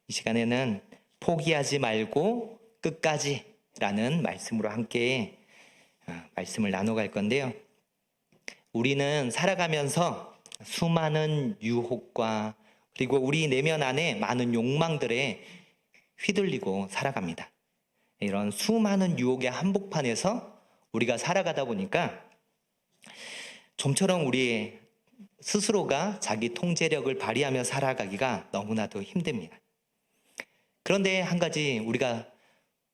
이 시간에는 포기하지 말고 끝까지라는 말씀으로 함께 말씀을 나눠갈 건데요. 우리는 살아가면서 수많은 유혹과 그리고 우리 내면 안에 많은 욕망들에 휘둘리고 살아갑니다. 이런 수많은 유혹의 한복판에서 우리가 살아가다 보니까 좀처럼 우리 스스로가 자기 통제력을 발휘하며 살아가기가 너무나도 힘듭니다. 그런데 한 가지 우리가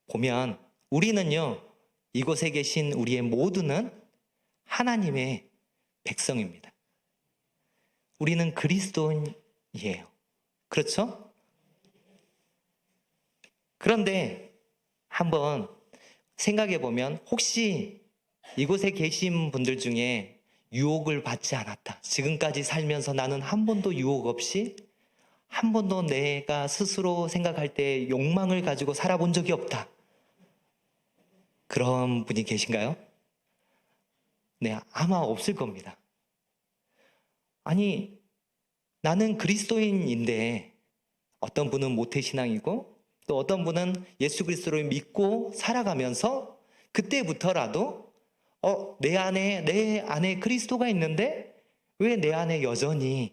보면 우리는요, 이곳에 계신 우리의 모두는 하나님의 백성입니다. 우리는 그리스도인이에요. 그렇죠? 그런데 한번 생각해 보면 혹시 이곳에 계신 분들 중에 유혹을 받지 않았다. 지금까지 살면서 나는 한 번도 유혹 없이 한 번도 내가 스스로 생각할 때 욕망을 가지고 살아본 적이 없다. 그런 분이 계신가요? 네, 아마 없을 겁니다. 아니, 나는 그리스도인인데 어떤 분은 모태신앙이고 또 어떤 분은 예수 그리스도를 믿고 살아가면서 그때부터라도 내 안에 그리스도가 있는데 왜 내 안에 여전히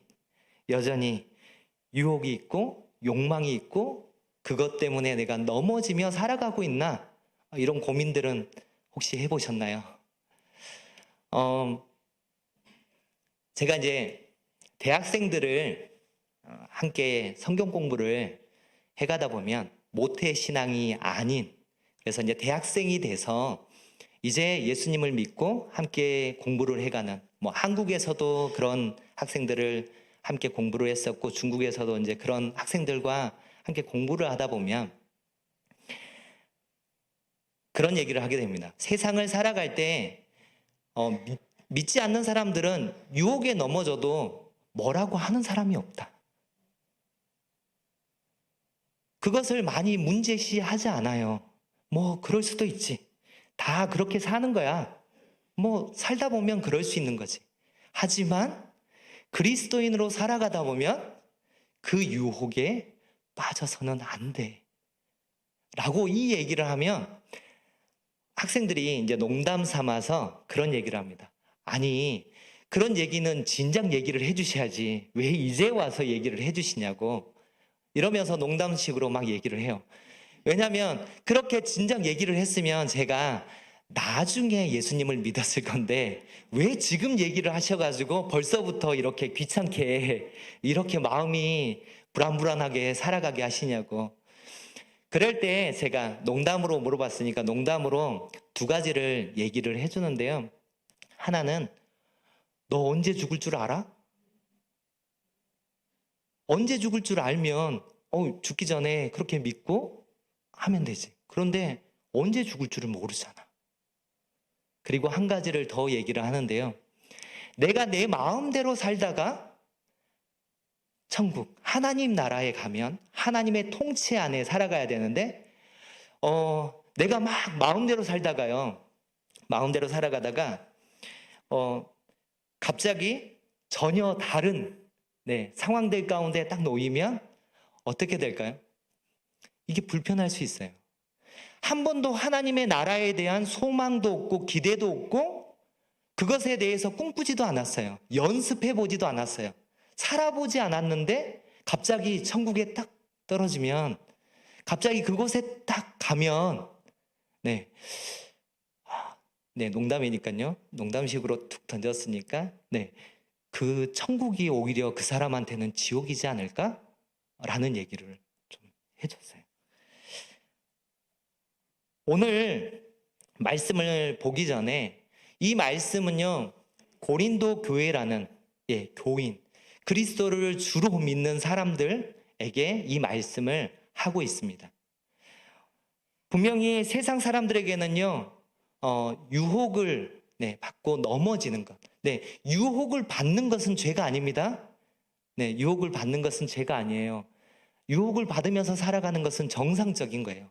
유혹이 있고 욕망이 있고 그것 때문에 내가 넘어지며 살아가고 있나? 이런 고민들은 혹시 해보셨나요? 제가 이제 대학생들을 함께 성경 공부를 해가다 보면 모태 신앙이 아닌, 그래서 이제 대학생이 돼서 이제 예수님을 믿고 함께 공부를 해가는, 한국에서도 그런 학생들을 함께 공부를 했었고 중국에서도 이제 그런 학생들과 함께 공부를 하다 보면 그런 얘기를 하게 됩니다. 세상을 살아갈 때 믿지 않는 사람들은 유혹에 넘어져도 뭐라고 하는 사람이 없다. 그것을 많이 문제시하지 않아요. 그럴 수도 있지. 다 그렇게 사는 거야. 살다 보면 그럴 수 있는 거지. 하지만 그리스도인으로 살아가다 보면 그 유혹에 빠져서는 안 돼. 라고 이 얘기를 하면 학생들이 이제 농담 삼아서 그런 얘기를 합니다. 아니, 그런 얘기는 진작 얘기를 해주셔야지. 왜 이제 와서 얘기를 해주시냐고. 이러면서 농담식으로 막 얘기를 해요. 왜냐하면 그렇게 진작 얘기를 했으면 제가 나중에 예수님을 믿었을 건데 왜 지금 얘기를 하셔가지고 벌써부터 이렇게 귀찮게 이렇게 마음이 불안불안하게 살아가게 하시냐고. 그럴 때 제가 농담으로 물어봤으니까 농담으로 두 가지를 얘기를 해주는데요. 하나는 너 언제 죽을 줄 알아? 언제 죽을 줄 알면 죽기 전에 그렇게 믿고 하면 되지. 그런데 언제 죽을 줄을 모르잖아. 그리고 한 가지를 더 얘기를 하는데요. 내가 내 마음대로 살다가 천국, 하나님 나라에 가면 하나님의 통치 안에 살아가야 되는데 내가 막 마음대로 살다가요. 마음대로 살아가다가 갑자기 전혀 다른 상황들 가운데 딱 놓이면 어떻게 될까요? 이게 불편할 수 있어요. 한 번도 하나님의 나라에 대한 소망도 없고 기대도 없고 그것에 대해서 꿈꾸지도 않았어요. 연습해보지도 않았어요. 살아보지 않았는데 갑자기 천국에 딱 떨어지면 갑자기 그곳에 딱 가면 농담이니까요. 농담식으로 툭 던졌으니까 그 천국이 오히려 그 사람한테는 지옥이지 않을까? 라는 얘기를 좀 해줬어요. 오늘 말씀을 보기 전에 이 말씀은요, 고린도 교회라는 교인, 그리스도를 주로 믿는 사람들에게 이 말씀을 하고 있습니다. 분명히 세상 사람들에게는요, 유혹을 받고 넘어지는 것. 유혹을 받는 것은 죄가 아닙니다. 유혹을 받는 것은 죄가 아니에요. 유혹을 받으면서 살아가는 것은 정상적인 거예요.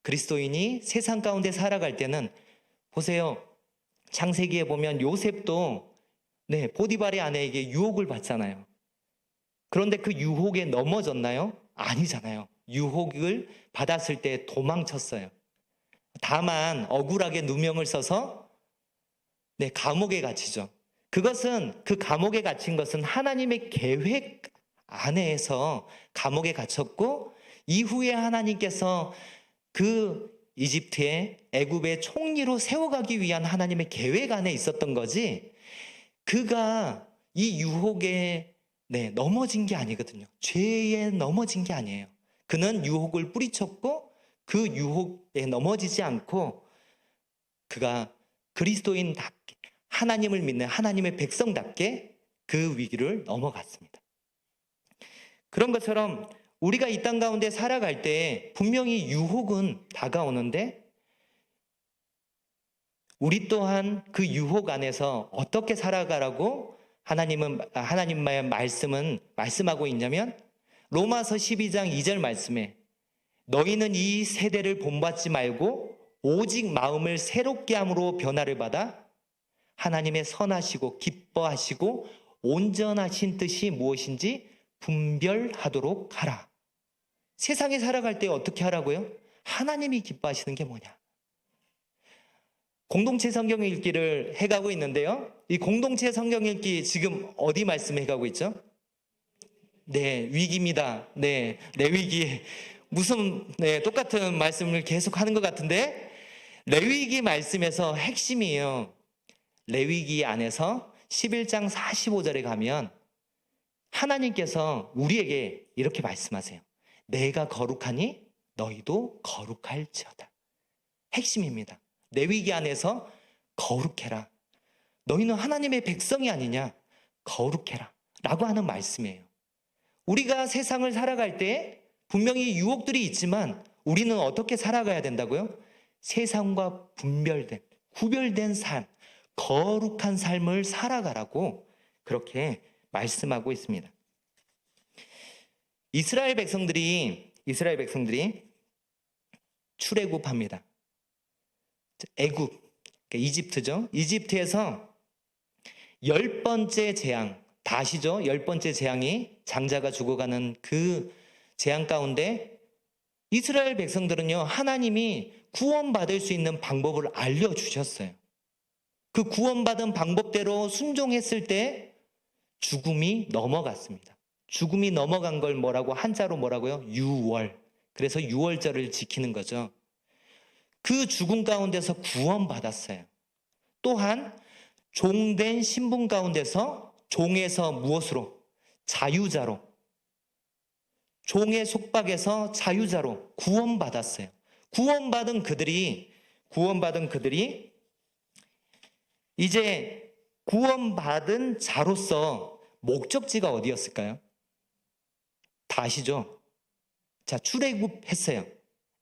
그리스도인이 세상 가운데 살아갈 때는 보세요. 창세기에 보면 요셉도 보디발의 아내에게 유혹을 받잖아요. 그런데 그 유혹에 넘어졌나요? 아니잖아요. 유혹을 받았을 때 도망쳤어요. 다만 억울하게 누명을 써서 감옥에 갇히죠. 그것은 그 감옥에 갇힌 것은 하나님의 계획 안에서 감옥에 갇혔고, 이후에 하나님께서 그 이집트의 애굽의 총리로 세워가기 위한 하나님의 계획 안에 있었던 거지, 그가 이 유혹에 넘어진 게 아니거든요. 죄에 넘어진 게 아니에요. 그는 유혹을 뿌리쳤고 그 유혹에 넘어지지 않고 그가 그리스도인답게, 하나님을 믿는 하나님의 백성답게 그 위기를 넘어갔습니다. 그런 것처럼 우리가 이 땅 가운데 살아갈 때 분명히 유혹은 다가오는데, 우리 또한 그 유혹 안에서 어떻게 살아가라고 하나님의 말씀은 말씀하고 있냐면, 로마서 12장 2절 말씀에 너희는 이 세대를 본받지 말고 오직 마음을 새롭게 함으로 변화를 받아 하나님의 선하시고 기뻐하시고 온전하신 뜻이 무엇인지 분별하도록 하라. 세상에 살아갈 때 어떻게 하라고요? 하나님이 기뻐하시는 게 뭐냐? 공동체 성경 읽기를 해가고 있는데요. 이 공동체 성경 읽기 지금 어디 말씀 해가고 있죠? 위기입니다. 레위기. 무슨 똑같은 말씀을 계속 하는 것 같은데, 레위기 말씀에서 핵심이에요. 레위기 안에서 11장 45절에 가면 하나님께서 우리에게 이렇게 말씀하세요. 내가 거룩하니 너희도 거룩할지어다. 핵심입니다. 레위기 안에서 거룩해라. 너희는 하나님의 백성이 아니냐? 거룩해라 라고 하는 말씀이에요. 우리가 세상을 살아갈 때 분명히 유혹들이 있지만 우리는 어떻게 살아가야 된다고요? 세상과 구별된 삶, 거룩한 삶을 살아가라고 그렇게 말씀하고 있습니다. 이스라엘 백성들이 출애굽합니다. 애굽, 이집트죠. 이집트에서 10번째 재앙, 다 아시죠? 10번째 재앙이 장자가 죽어가는 그 재앙 가운데 이스라엘 백성들은요, 하나님이 구원받을 수 있는 방법을 알려주셨어요. 그 구원받은 방법대로 순종했을 때 죽음이 넘어갔습니다. 죽음이 넘어간 걸 한자로 뭐라고요? 유월. 그래서 유월절을 지키는 거죠. 그 죽음 가운데서 구원받았어요. 또한 종된 신분 가운데서 종에서 무엇으로? 자유자로. 종의 속박에서 자유자로 구원받았어요. 구원받은 그들이 이제 구원받은 자로서 목적지가 어디였을까요? 다 아시죠? 자, 출애굽했어요.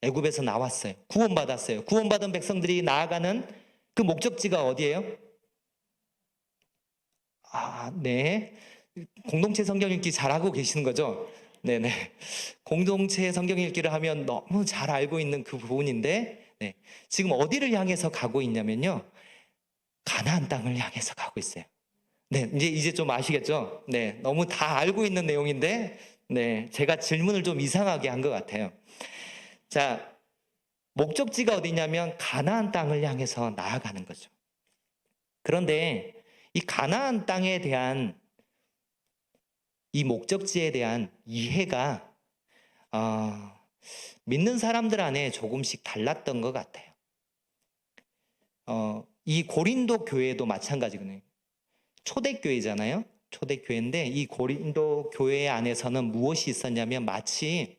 애굽에서 나왔어요. 구원받았어요. 구원받은 백성들이 나아가는 그 목적지가 어디예요? 공동체 성경 읽기 잘하고 계시는 거죠? 네네. 공동체 성경 읽기를 하면 너무 잘 알고 있는 그 부분인데, 지금 어디를 향해서 가고 있냐면요, 가나안 땅을 향해서 가고 있어요. 이제 좀 아시겠죠? 너무 다 알고 있는 내용인데, 제가 질문을 좀 이상하게 한 것 같아요. 자, 목적지가 어디냐면 가나안 땅을 향해서 나아가는 거죠. 그런데 이 가나안 땅에 대한 이 목적지에 대한 이해가 믿는 사람들 안에 조금씩 달랐던 것 같아요. 이 고린도 교회도 마찬가지거든요. 초대교회잖아요. 초대교회인데 이 고린도 교회 안에서는 무엇이 있었냐면, 마치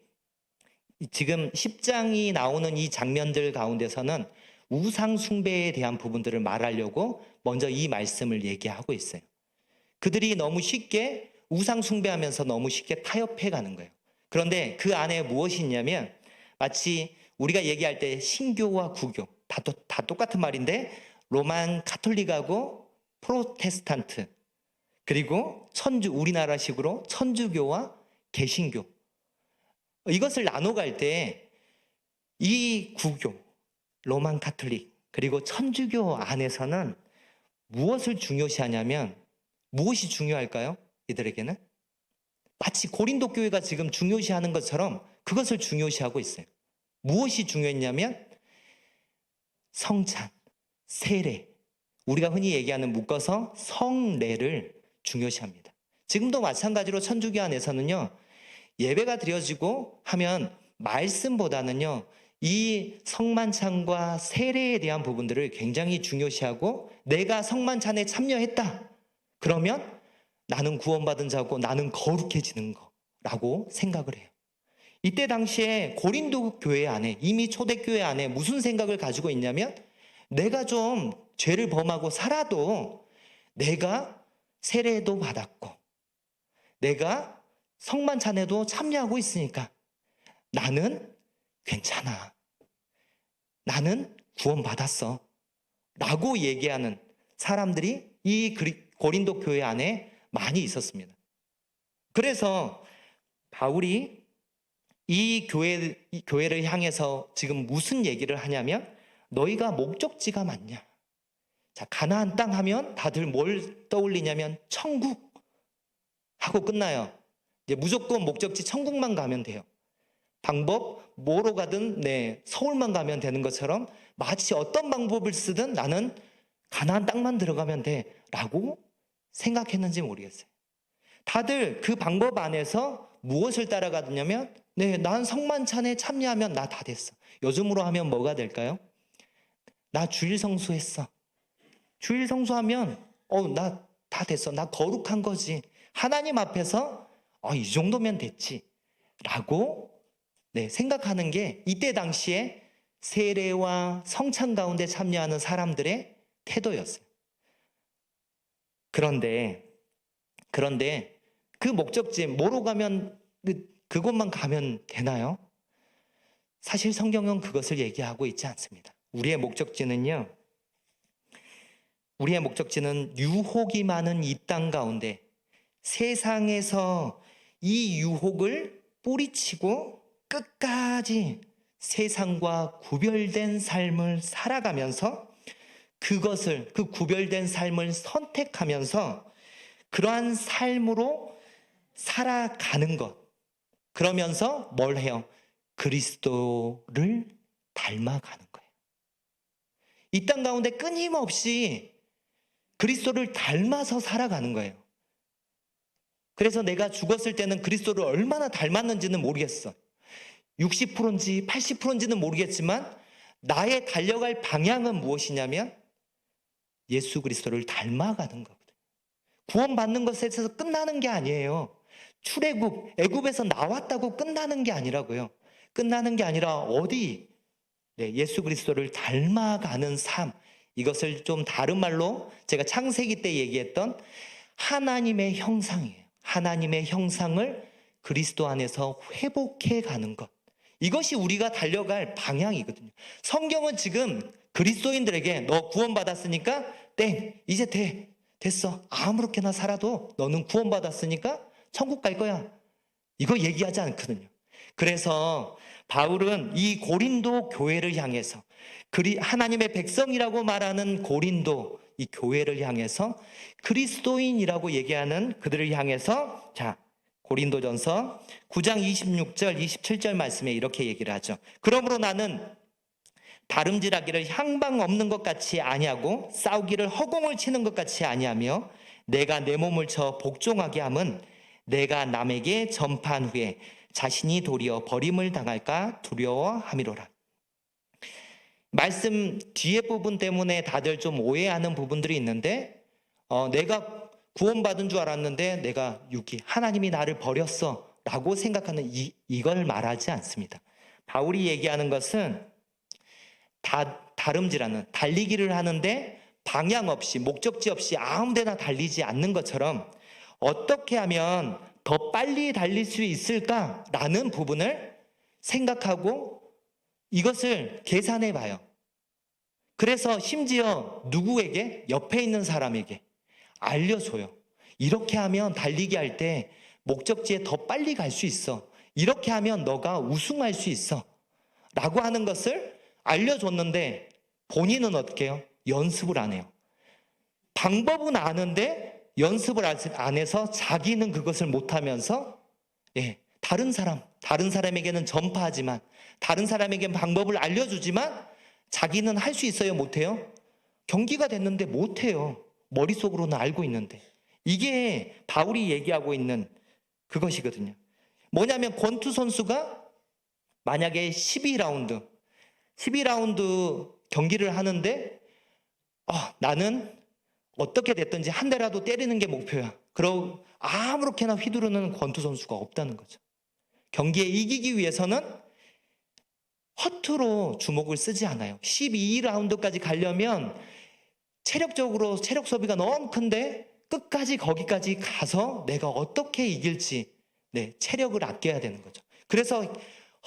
지금 10장이 나오는 이 장면들 가운데서는 우상 숭배에 대한 부분들을 말하려고 먼저 이 말씀을 얘기하고 있어요. 그들이 너무 쉽게 우상 숭배하면서 너무 쉽게 타협해 가는 거예요. 그런데 그 안에 무엇이 있냐면, 마치 우리가 얘기할 때 신교와 구교 다 똑같은 말인데, 로만 카톨릭하고 프로테스탄트, 그리고 우리나라식으로 천주교와 개신교, 이것을 나눠갈 때 이 구교, 로만 카톨릭, 그리고 천주교 안에서는 무엇을 중요시하냐면, 무엇이 중요할까요? 이들에게는 마치 고린도 교회가 지금 중요시하는 것처럼 그것을 중요시하고 있어요. 무엇이 중요했냐면 성찬, 세례, 우리가 흔히 얘기하는 묶어서 성례를 중요시합니다. 지금도 마찬가지로 천주교 안에서는요, 예배가 드려지고 하면 말씀보다는요, 이 성만찬과 세례에 대한 부분들을 굉장히 중요시하고, 내가 성만찬에 참여했다 그러면 나는 구원받은 자고 나는 거룩해지는 거라고 생각을 해요. 이때 당시에 고린도 교회 안에, 이미 초대교회 안에 무슨 생각을 가지고 있냐면, 내가 좀 죄를 범하고 살아도 내가 세례도 받았고 내가 성만찬에도 참여하고 있으니까 나는 괜찮아, 나는 구원받았어 라고 얘기하는 사람들이 이 고린도 교회 안에 많이 있었습니다. 그래서 바울이 이 교회를 향해서 지금 무슨 얘기를 하냐면, 너희가 목적지가 맞냐? 자, 가나안 땅 하면 다들 뭘 떠올리냐면 천국 하고 끝나요. 이제 무조건 목적지 천국만 가면 돼요. 방법 뭐로 가든 서울만 가면 되는 것처럼 마치 어떤 방법을 쓰든 나는 가나안 땅만 들어가면 돼라고 생각했는지 모르겠어요. 다들 그 방법 안에서 무엇을 따라가느냐면, 난 성만찬에 참여하면 나 다 됐어. 요즘으로 하면 뭐가 될까요? 나 주일 성수했어. 주일 성수하면 나 다 됐어. 나 거룩한 거지. 하나님 앞에서 이 정도면 됐지 라고 생각하는 게 이때 당시에 세례와 성찬 가운데 참여하는 사람들의 태도였어요. 그런데 그 목적지 뭐로 가면 그곳만 가면 되나요? 사실 성경은 그것을 얘기하고 있지 않습니다. 우리의 목적지는 유혹이 많은 이 땅 가운데 세상에서 이 유혹을 뿌리치고 끝까지 세상과 구별된 삶을 살아가면서 그 구별된 삶을 선택하면서 그러한 삶으로 살아가는 것. 그러면서 뭘 해요? 그리스도를 닮아가는 거예요. 이 땅 가운데 끊임없이 그리스도를 닮아서 살아가는 거예요. 그래서 내가 죽었을 때는 그리스도를 얼마나 닮았는지는 모르겠어. 60%인지 80%인지는 모르겠지만 나의 달려갈 방향은 무엇이냐면 예수 그리스도를 닮아가는 거거든요. 구원받는 것에서 끝나는 게 아니에요. 출애굽, 애굽에서 나왔다고 끝나는 게 아니라고요. 끝나는 게 아니라 어디? 예수 그리스도를 닮아가는 삶. 이것을 좀 다른 말로 제가 창세기 때 얘기했던 하나님의 형상이에요. 하나님의 형상을 그리스도 안에서 회복해 가는 것. 이것이 우리가 달려갈 방향이거든요. 성경은 지금 그리스도인들에게 너 구원받았으니까 이제 됐어. 아무렇게나 살아도 너는 구원받았으니까 천국 갈 거야. 이거 얘기하지 않거든요. 그래서 바울은 이 고린도 교회를 향해서 하나님의 백성이라고 말하는 고린도 이 교회를 향해서 그리스도인이라고 얘기하는 그들을 향해서 고린도전서 9장 26절 27절 말씀에 이렇게 얘기를 하죠. 그러므로 나는 다름질하기를 향방 없는 것 같이 아니하고 싸우기를 허공을 치는 것 같이 아니하며 내가 내 몸을 쳐 복종하게 함은 내가 남에게 전파한 후에 자신이 도리어 버림을 당할까 두려워함이로라. 말씀 뒤에 부분 때문에 다들 좀 오해하는 부분들이 있는데 내가 구원받은 줄 알았는데 내가 하나님이 나를 버렸어 라고 생각하는 이걸 말하지 않습니다. 바울이 얘기하는 것은 다름질하는, 달리기를 하는데 방향 없이 목적지 없이 아무 데나 달리지 않는 것처럼 어떻게 하면 더 빨리 달릴 수 있을까라는 부분을 생각하고 이것을 계산해 봐요. 그래서 심지어 누구에게? 옆에 있는 사람에게 알려줘요. 이렇게 하면 달리기 할 때 목적지에 더 빨리 갈 수 있어. 이렇게 하면 너가 우승할 수 있어. 라고 하는 것을 알려줬는데 본인은 어떻게 해요? 연습을 안 해요. 방법은 아는데 연습을 안 해서 자기는 그것을 못하면서 다른 사람, 다른 사람에게는 전파하지만, 다른 사람에게 방법을 알려주지만 자기는 할 수 있어요, 못해요? 경기가 됐는데 못해요. 머릿속으로는 알고 있는데. 이게 바울이 얘기하고 있는 그것이거든요. 뭐냐면 권투 선수가 만약에 12라운드 경기를 하는데 나는 어떻게 됐든지 한 대라도 때리는 게 목표야. 그러고 아무렇게나 휘두르는 권투 선수가 없다는 거죠. 경기에 이기기 위해서는 허투루 주먹을 쓰지 않아요. 12라운드까지 가려면 체력적으로 체력 소비가 너무 큰데 끝까지 거기까지 가서 내가 어떻게 이길지 체력을 아껴야 되는 거죠. 그래서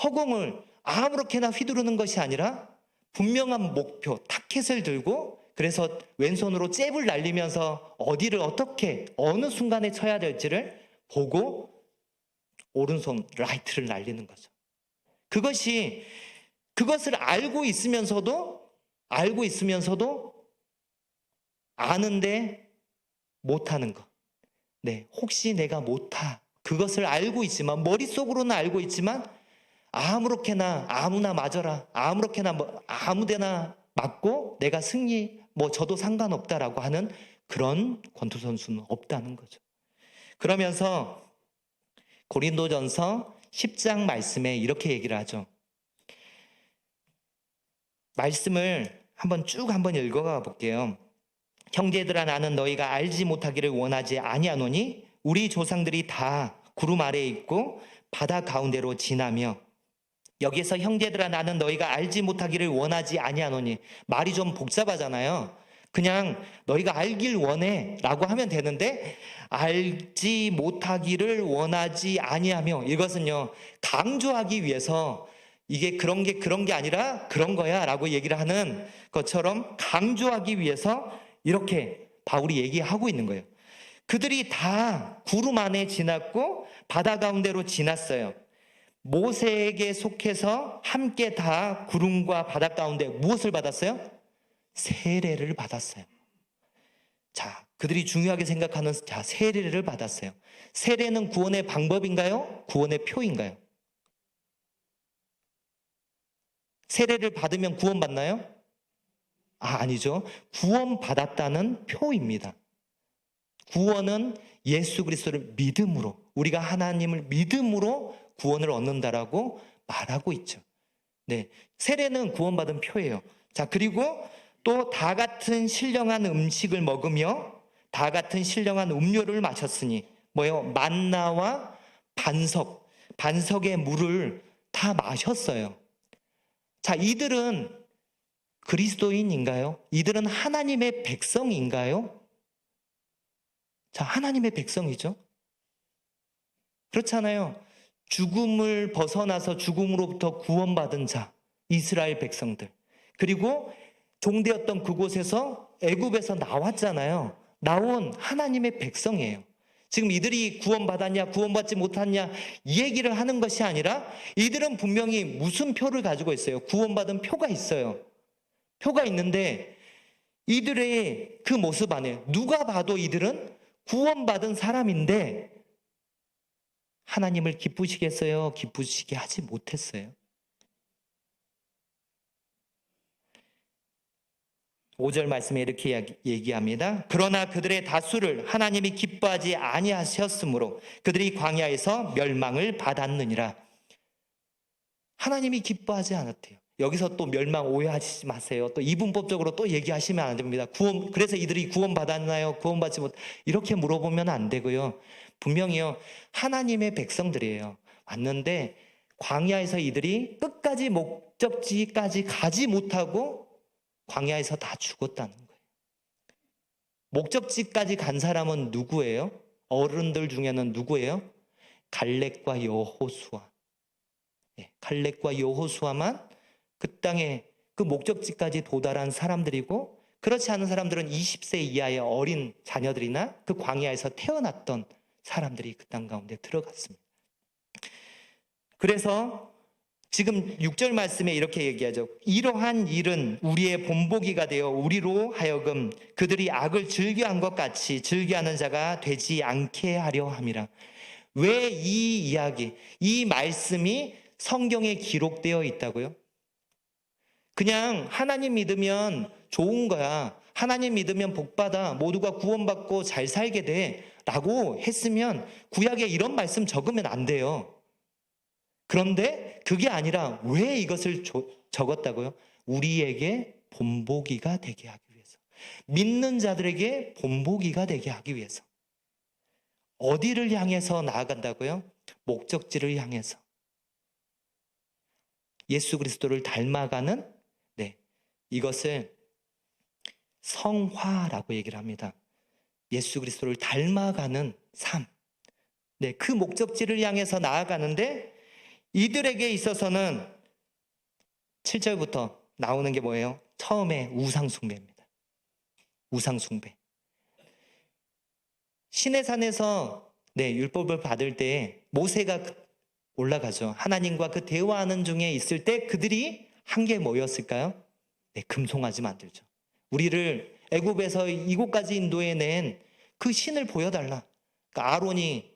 허공을 아무렇게나 휘두르는 것이 아니라 분명한 목표, 타켓을 들고 그래서 왼손으로 잽을 날리면서 어디를 어떻게 어느 순간에 쳐야 될지를 보고 오른손 라이트를 날리는 거죠. 그것을 알고 있으면서도 아는데 못하는 것. 혹시 내가 그것을 알고 있지만 머릿속으로는 알고 있지만 아무렇게나 아무나 맞아라. 아무렇게나 아무데나 맞고 내가 승리 저도 상관없다라고 하는 그런 권투 선수는 없다는 거죠. 그러면서 고린도전서 10장 말씀에 이렇게 얘기를 하죠. 말씀을 한번 읽어가 볼게요. 형제들아 나는 너희가 알지 못하기를 원하지 아니하노니 우리 조상들이 다 구름 아래에 있고 바다 가운데로 지나며 여기서 형제들아 나는 너희가 알지 못하기를 원하지 아니하노니 말이 좀 복잡하잖아요. 그냥 너희가 알길 원해 라고 하면 되는데 알지 못하기를 원하지 아니하며 이것은요 강조하기 위해서 이게 그런 게 아니라 그런 거야 라고 얘기를 하는 것처럼 강조하기 위해서 이렇게 바울이 얘기하고 있는 거예요. 그들이 다 구름 안에 지났고 바다 가운데로 지났어요. 모세에게 속해서 함께 다 구름과 바다 가운데 무엇을 받았어요? 세례를 받았어요. 자, 그들이 중요하게 생각하는 세례를 받았어요. 세례는 구원의 방법인가요? 구원의 표인가요? 세례를 받으면 구원받나요? 아니죠. 구원받았다는 표입니다. 구원은 예수 그리스도를 믿음으로, 우리가 하나님을 믿음으로 구원을 얻는다라고 말하고 있죠. 세례는 구원받은 표예요. 자, 그리고 또 다 같은 신령한 음식을 먹으며 다 같은 신령한 음료를 마셨으니 뭐예요? 만나와 반석의 물을 다 마셨어요. 자, 이들은 그리스도인인가요? 이들은 하나님의 백성인가요? 자, 하나님의 백성이죠. 그렇잖아요. 죽음을 벗어나서 죽음으로부터 구원받은 자, 이스라엘 백성들. 그리고 종되었던 그곳에서 애굽에서 나왔잖아요. 나온 하나님의 백성이에요. 지금 이들이 구원받았냐 구원받지 못했냐 이 얘기를 하는 것이 아니라 이들은 분명히 무슨 표를 가지고 있어요. 구원받은 표가 있어요. 표가 있는데 이들의 그 모습 안에 누가 봐도 이들은 구원받은 사람인데 하나님을 기쁘시겠어요? 기쁘시게 하지 못했어요. 5절 말씀에 이렇게 얘기합니다. 그러나 그들의 다수를 하나님이 기뻐하지 아니하셨으므로 그들이 광야에서 멸망을 받았느니라. 하나님이 기뻐하지 않았대요. 여기서 또 멸망 오해하지 마세요. 또 이분법적으로 또 얘기하시면 안 됩니다. 그래서 이들이 구원받았나요? 구원받지 못 이렇게 물어보면 안 되고요. 분명히요. 하나님의 백성들이에요. 왔는데 광야에서 이들이 끝까지 목적지까지 가지 못하고 광야에서 다 죽었다는 거예요. 목적지까지 간 사람은 누구예요? 어른들 중에는 누구예요? 갈렙과 여호수아. 갈렙과 여호수아만 그 땅에 그 목적지까지 도달한 사람들이고 그렇지 않은 사람들은 20세 이하의 어린 자녀들이나 그 광야에서 태어났던 사람들이 그 땅 가운데 들어갔습니다. 그래서 지금 6절 말씀에 이렇게 얘기하죠. 이러한 일은 우리의 본보기가 되어 우리로 하여금 그들이 악을 즐겨한 것 같이 즐겨하는 자가 되지 않게 하려 함이라. 왜 이 이야기, 이 말씀이 성경에 기록되어 있다고요? 그냥 하나님 믿으면 좋은 거야. 하나님 믿으면 복받아. 모두가 구원받고 잘 살게 돼. 라고 했으면 구약에 이런 말씀 적으면 안 돼요. 그런데 그게 아니라 왜 이것을 적었다고요? 우리에게 본보기가 되게 하기 위해서. 믿는 자들에게 본보기가 되게 하기 위해서. 어디를 향해서 나아간다고요? 목적지를 향해서. 예수 그리스도를 닮아가는, 이것을 성화라고 얘기를 합니다. 예수 그리스도를 닮아가는 삶. 그 목적지를 향해서 나아가는데 이들에게 있어서는 7절부터 나오는 게 뭐예요? 처음에 우상숭배입니다. 우상숭배. 시내산에서 율법을 받을 때 모세가 올라가죠. 하나님과 그 대화하는 중에 있을 때 그들이 한 게 뭐였을까요? 금송아지 만들죠. 우리를 애굽에서 이곳까지 인도해낸 그 신을 보여달라. 그러니까 아론이,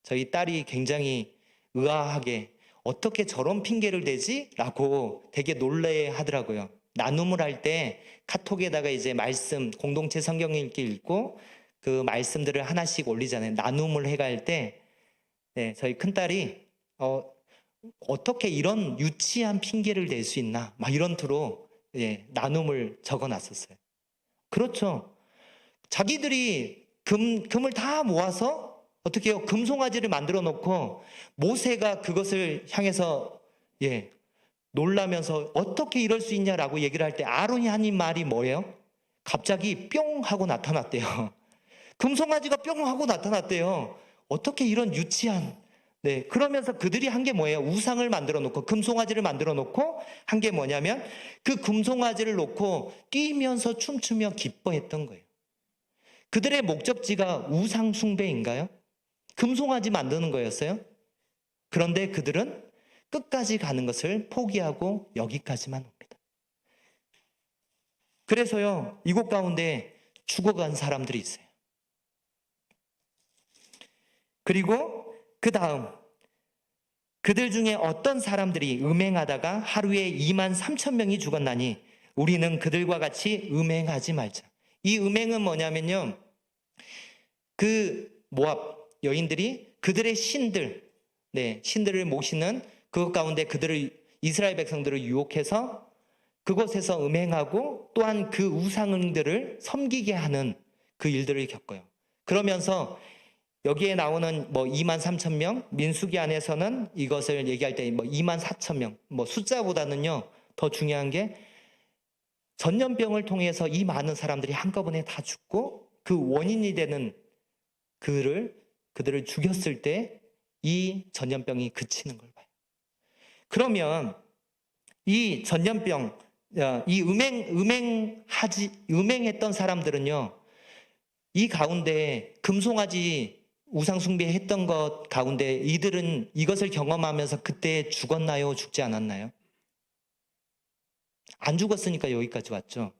저희 딸이 굉장히 의아하게 어떻게 저런 핑계를 대지? 라고 되게 놀래 하더라고요. 나눔을 할 때 카톡에다가 이제 말씀, 공동체 성경 읽기 읽고 그 말씀들을 하나씩 올리잖아요. 나눔을 해갈 때, 저희 큰딸이, 어떻게 이런 유치한 핑계를 댈 수 있나? 막 이런 투로, 나눔을 적어 놨었어요. 그렇죠. 자기들이 금을 다 모아서 어떻게 해요? 금송아지를 만들어 놓고 모세가 그것을 향해서 놀라면서 어떻게 이럴 수 있냐라고 얘기를 할 때 아론이 하는 말이 뭐예요? 갑자기 뿅 하고 나타났대요. 금송아지가 뿅 하고 나타났대요. 어떻게 이런 유치한, 그러면서 그들이 한 게 뭐예요? 우상을 만들어 놓고 금송아지를 만들어 놓고 한 게 뭐냐면 그 금송아지를 놓고 뛰면서 춤추며 기뻐했던 거예요. 그들의 목적지가 우상 숭배인가요? 금송아지 만드는 거였어요? 그런데 그들은 끝까지 가는 것을 포기하고 여기까지만 옵니다. 그래서요, 이곳 가운데 죽어간 사람들이 있어요. 그리고 그 다음 그들 중에 어떤 사람들이 음행하다가 하루에 2만 3천 명이 죽었나니 우리는 그들과 같이 음행하지 말자. 이 음행은 뭐냐면요, 그 모압 여인들이 그들의 신들, 신들을 모시는 그것 가운데 그들을, 이스라엘 백성들을 유혹해서 그곳에서 음행하고 또한 그 우상들을 섬기게 하는 그 일들을 겪어요. 그러면서 여기에 나오는 2만 3천 명, 민수기 안에서는 이것을 얘기할 때 2만 4천 명, 숫자보다는요, 더 중요한 게 전염병을 통해서 이 많은 사람들이 한꺼번에 다 죽고 그 원인이 되는 그들을 죽였을 때 이 전염병이 그치는 걸 봐요. 그러면 이 전염병, 이 음행했던 사람들은요, 이 가운데 금송아지 우상숭배했던 것 가운데 이들은 이것을 경험하면서 그때 죽었나요? 죽지 않았나요? 안 죽었으니까 여기까지 왔죠.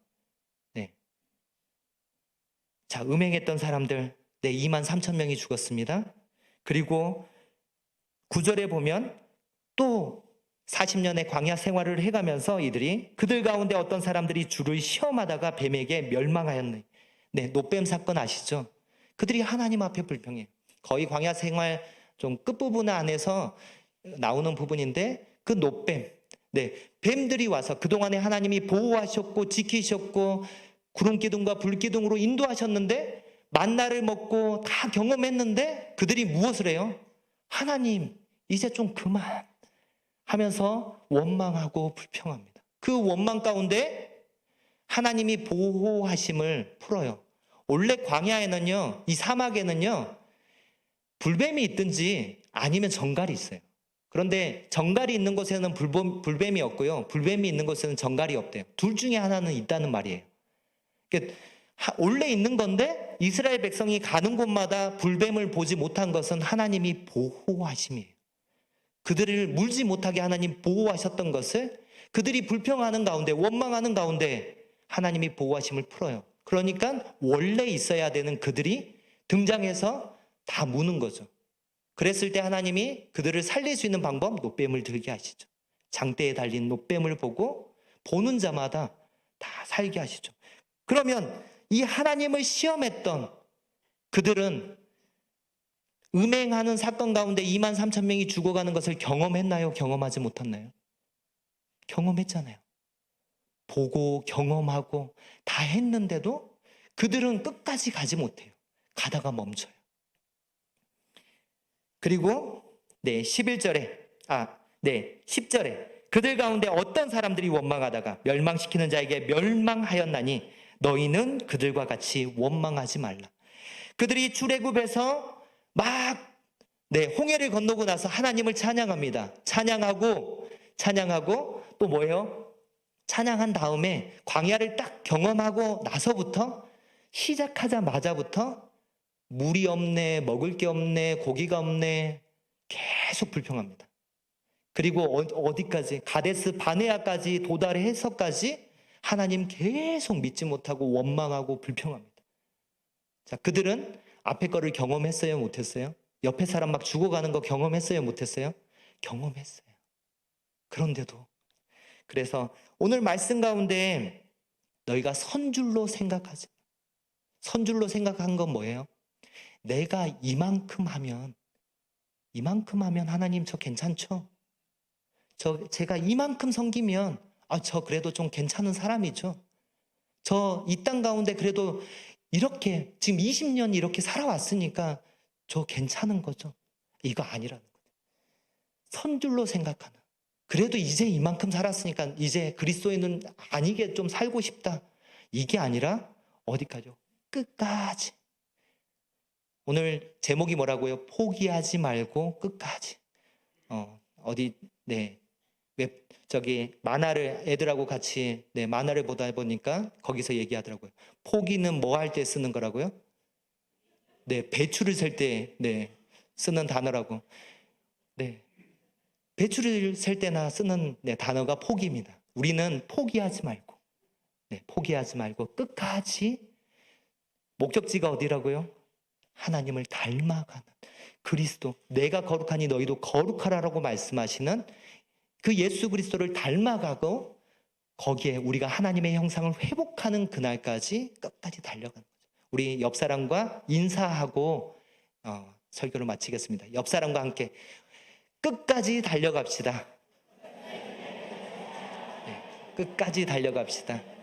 자, 음행했던 사람들, 2만 3천 명이 죽었습니다. 그리고 9절에 보면 또 40년의 광야 생활을 해가면서 이들이 그들 가운데 어떤 사람들이 주를 시험하다가 뱀에게 멸망하였네. 노뱀 사건 아시죠? 그들이 하나님 앞에 불평해요. 거의 광야 생활 좀 끝부분 안에서 나오는 부분인데 그 노뱀, 뱀들이 와서 그동안에 하나님이 보호하셨고 지키셨고 구름기둥과 불기둥으로 인도하셨는데 만나를 먹고 다 경험했는데 그들이 무엇을 해요? 하나님, 이제 좀 그만 하면서 원망하고 불평합니다. 그 원망 가운데 하나님이 보호하심을 풀어요. 원래 광야에는요, 이 사막에는요, 불뱀이 있든지 아니면 정갈이 있어요. 그런데 정갈이 있는 곳에는 불뱀이 없고요, 불뱀이 있는 곳에는 정갈이 없대요. 둘 중에 하나는 있다는 말이에요. 그러니까 원래 있는 건데 이스라엘 백성이 가는 곳마다 불뱀을 보지 못한 것은 하나님이 보호하심이에요. 그들을 물지 못하게 하나님 보호하셨던 것을 그들이 불평하는 가운데, 원망하는 가운데 하나님이 보호하심을 풀어요. 그러니까 원래 있어야 되는 그들이 등장해서 다 무는 거죠. 그랬을 때 하나님이 그들을 살릴 수 있는 방법, 노뱀을 들게 하시죠. 장대에 달린 노뱀을 보고 보는 자마다 다 살게 하시죠. 그러면 이 하나님을 시험했던 그들은 음행하는 사건 가운데 2만 3천 명이 죽어가는 것을 경험했나요? 경험하지 못했나요? 경험했잖아요. 보고 경험하고 다 했는데도 그들은 끝까지 가지 못해요. 가다가 멈춰요. 그리고 10절에 그들 가운데 어떤 사람들이 원망하다가 멸망시키는 자에게 멸망하였나니 너희는 그들과 같이 원망하지 말라. 그들이 출애굽에서 막 홍해를 건너고 나서 하나님을 찬양합니다. 찬양하고 또 뭐예요? 찬양한 다음에 광야를 딱 경험하고 나서부터 시작하자마자부터 물이 없네, 먹을 게 없네, 고기가 없네, 계속 불평합니다. 그리고 어디까지? 가데스 바네아까지 도달해서까지 하나님 계속 믿지 못하고 원망하고 불평합니다. 자, 그들은 앞에 거를 경험했어요, 못했어요? 옆에 사람 막 죽어가는 거 경험했어요, 못했어요? 경험했어요. 그런데도 그래서 오늘 말씀 가운데 너희가 선줄로 생각하지. 선줄로 생각한 건 뭐예요? 내가 이만큼 하면 하나님 저 괜찮죠? 제가 이만큼 섬기면 저 그래도 좀 괜찮은 사람이죠. 저 이 땅 가운데 그래도 이렇게 지금 20년 이렇게 살아왔으니까 저 괜찮은 거죠. 이거 아니라는 거죠. 선줄로 생각하는. 그래도 이제 이만큼 살았으니까 이제 그리스도인은 아니게 좀 살고 싶다. 이게 아니라 어디까지요? 끝까지. 오늘 제목이 뭐라고요? 포기하지 말고 끝까지. 만화를 애들하고 같이 만화를 보다 보니까 거기서 얘기하더라고요. 포기는 뭐 할 때 쓰는 거라고요? 배추를 셀 때 쓰는 단어라고. 배추를 셀 때나 쓰는 단어가 포기입니다. 우리는 포기하지 말고 끝까지. 목적지가 어디라고요? 하나님을 닮아가는 그리스도. 내가 거룩하니 너희도 거룩하라라고 말씀하시는 그 예수 그리스도를 닮아가고 거기에 우리가 하나님의 형상을 회복하는 그날까지 끝까지 달려가는 거죠. 우리 옆 사람과 인사하고 설교를 마치겠습니다. 옆 사람과 함께 끝까지 달려갑시다. 끝까지 달려갑시다.